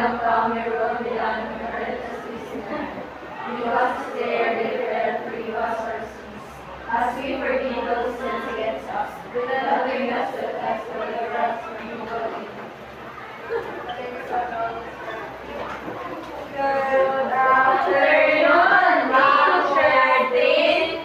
kingdom come, your will be done on earth as it is in heaven. Give us today our daily bread, and forgive us our sins, as we forgive those who sin against us. Do not bring us to the test, but deliver us from evil. Good afternoon, Teacher Dean.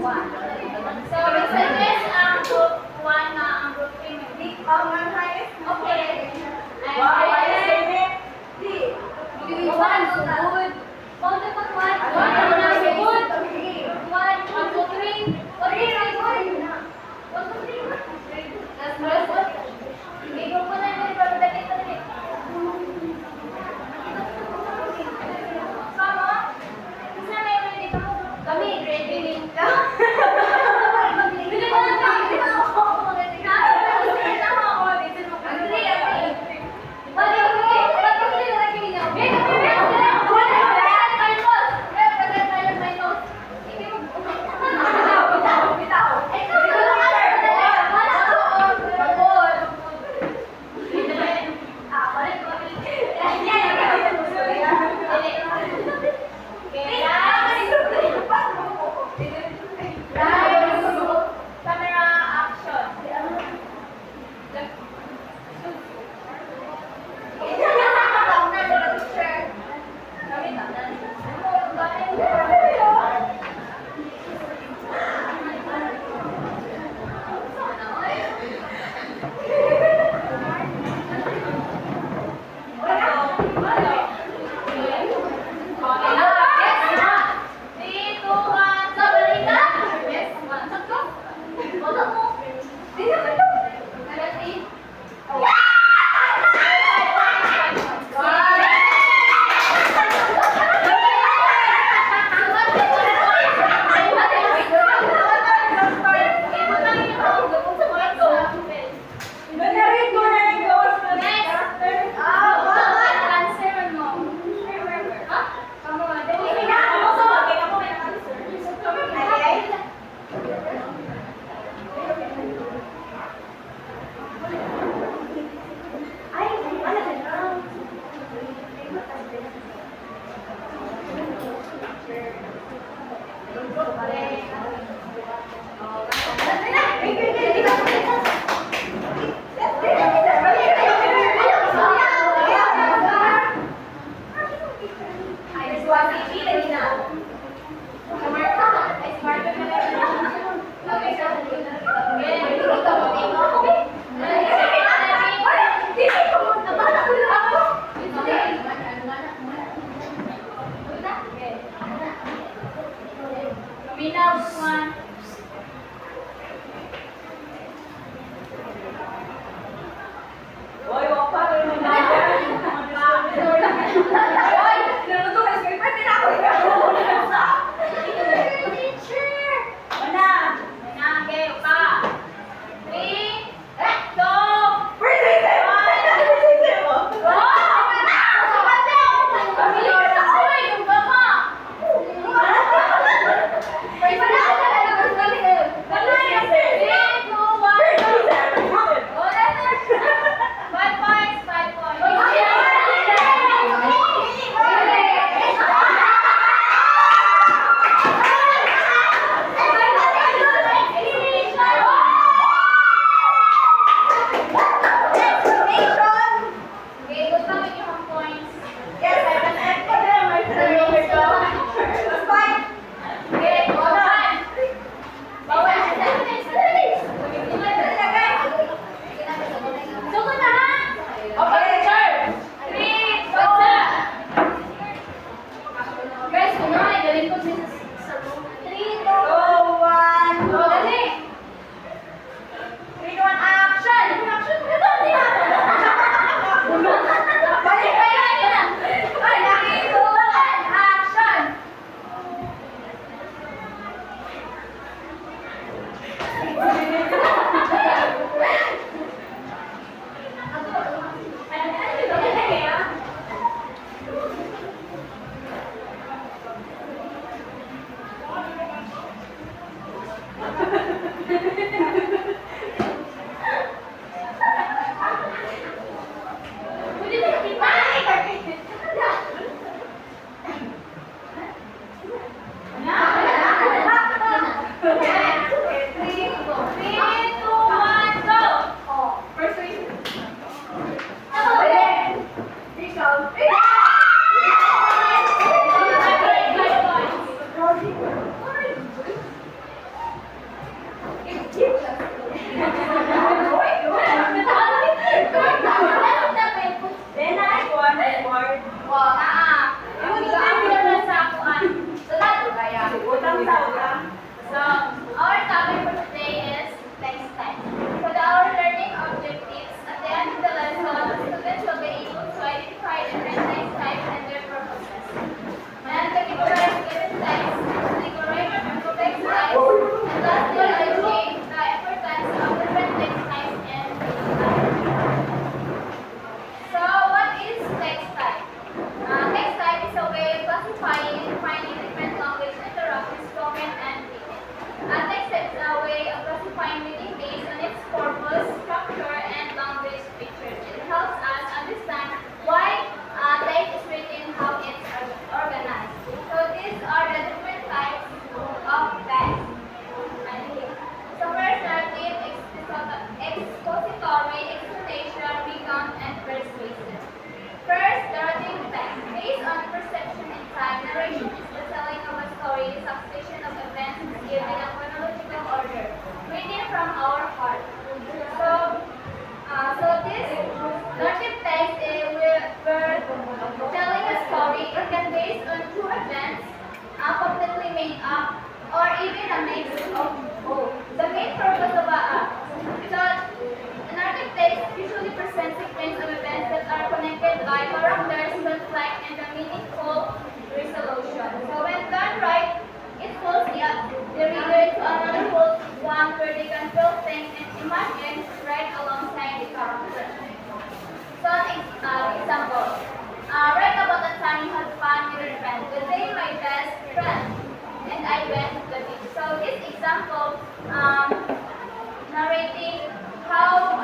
So, suggest ang group 1 na ang group 3 may D. Okay. Kami, ready. Camera action. Minus one. example, um, narrating how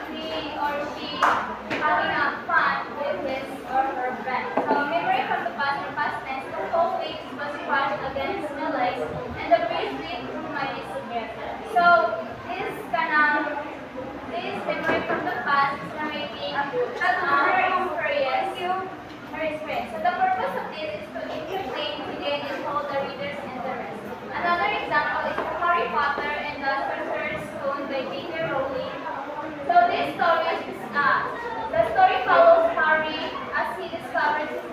he or she having a fun with his or her friends. So memory from the past or past tense, the whole week was crushed against my legs and the breeze beat through my knees. So this kind of this memory from the past is narrating her experience. So the purpose of this is to entertain, engage, and hold the reader's interest. Another example is the Harry Potter and the Sorcerer's Stone by J.K. Rowling. So this story the story follows Harry as he discovers his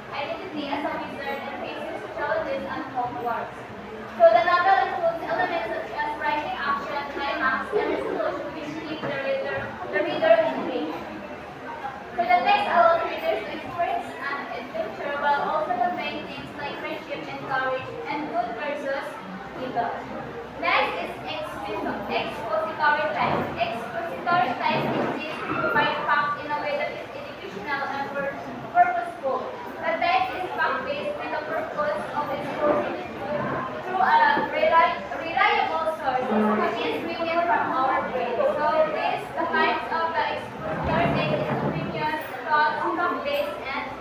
identity as a wizard and faces challenges at Hogwarts. So the novel includes elements such as writing action, climax, and resolution which keep the reader engaged. So the text allows readers to experience an adventure while also conveying things like friendship and courage and good versus evil. Next is expository text. Expository text exists to provide facts in a way that is educational and purposeful. The text is fact-based with the purpose of exposing the truth through a reliable source, which is written from our brain. So the kinds of the expository text is opinions, thoughts, fact-based, and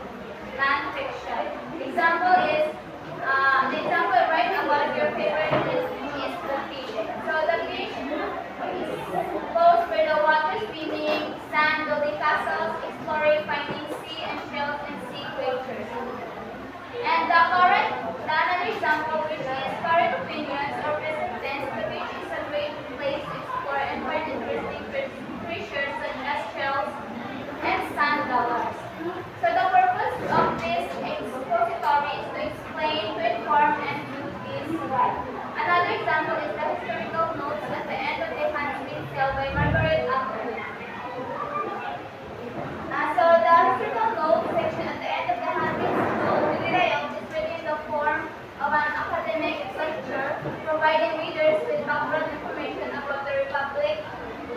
non-fiction. The example write about your favorite dish, which is the fish. So the fish is close where the water swimming, sand, building castles, exploring, finding sea and shells and sea creatures. And another example which is current opinions or present tense, the beach is a great place to explore and find interesting creatures such as shells and sand dollars. So the purpose of this expository is to explain, to inform, and to describe. Another example is the historical notes at the end of the Handmaid's Tale by Margaret Atwood. So the historical notes section at the end of the Handmaid's Tale is written in the form of an academic lecture, providing readers with background information about the Republic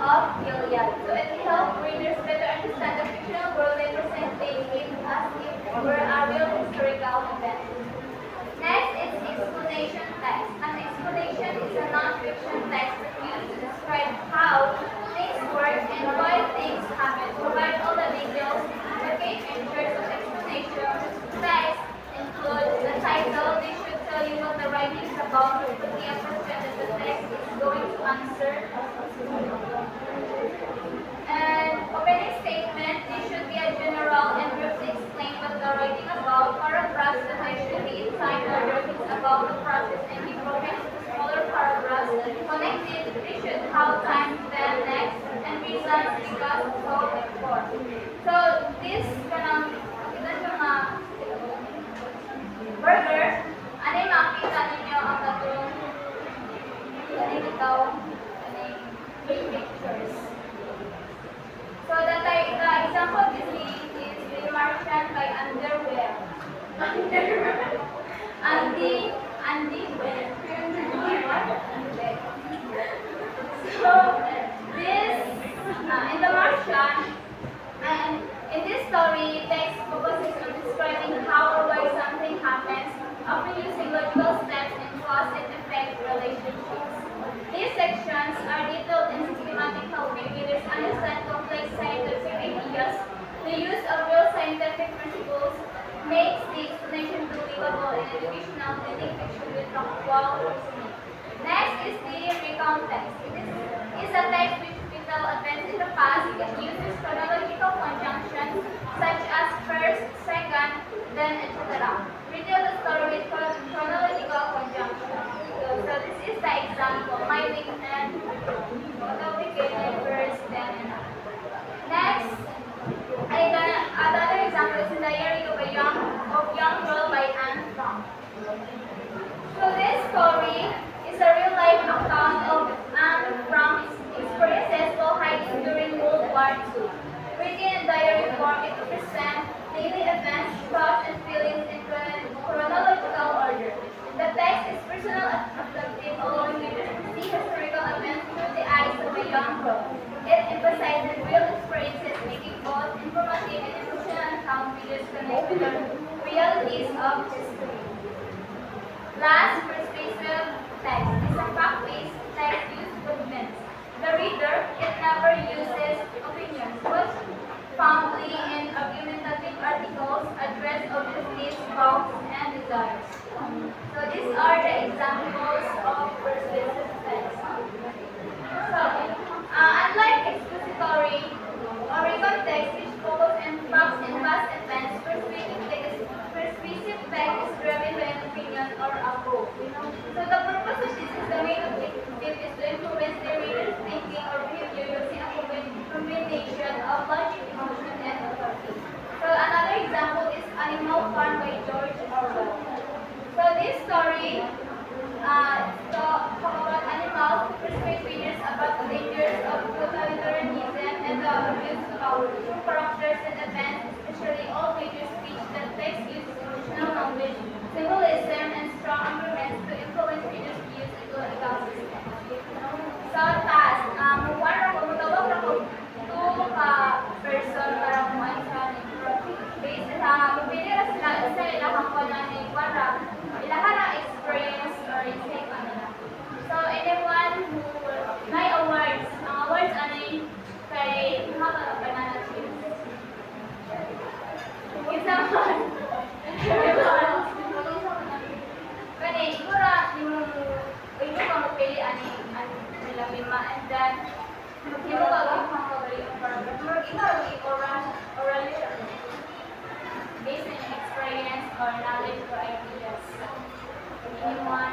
of Gilead. So it helps readers better understand the fictional world they presenting it as if it were a real historical event. Next is explanation text. An explanation is a non-fiction text used to describe how things work and why things happen. Provide all the details. The key features of explanation text include the title. They should tell you what the writing is about. It could be a question that the text is going to answer. And opening statement, this should be a general and briefly explain what the writing about. Paragraphs that I should be inside order things about the process and be broken into smaller paragraphs. Connected, they should have time, then, next, and reasons, because, so, and for. So, this kanang kita siya burger, ano yung makita ninyo ang katong galing ikaw, pictures. So the example of this is The Martian by Underwear. Andy Ware. So this in The Martian, and in this story, text focuses on describing how or why something happens, often using logical steps and cause and effect relationships. These sections are detailed and systematic, helping readers understand complex scientific ideas. The use of real scientific principles makes the explanation believable and educational, blending fiction with factual reasoning. Next is the recount text. This is a text which detail events in the past. It uses chronological conjunctions such as first, second, then, etc. Retell the story with chronological conjunctions. So this is the example. My weekend, the beginning, verse, then, and on. Next, another example is the Diary of a Young Girl by Anne Frank. So this story is a real-life account of Anne Frank's experiences while hiding during World War II. Written in diary form, it presents daily events, thoughts, and feelings in chronological order. The text is personal and reflective, allowing readers to see historical events through the eyes of a young girl. It emphasizes real experiences, making both informative and emotional account readers connect with the realities of history. Last, persuasive text is a fact lima, and then hindi mo gagawin pang magaling ang paragraph. Orally based on experience or knowledge or ideas. Yung mga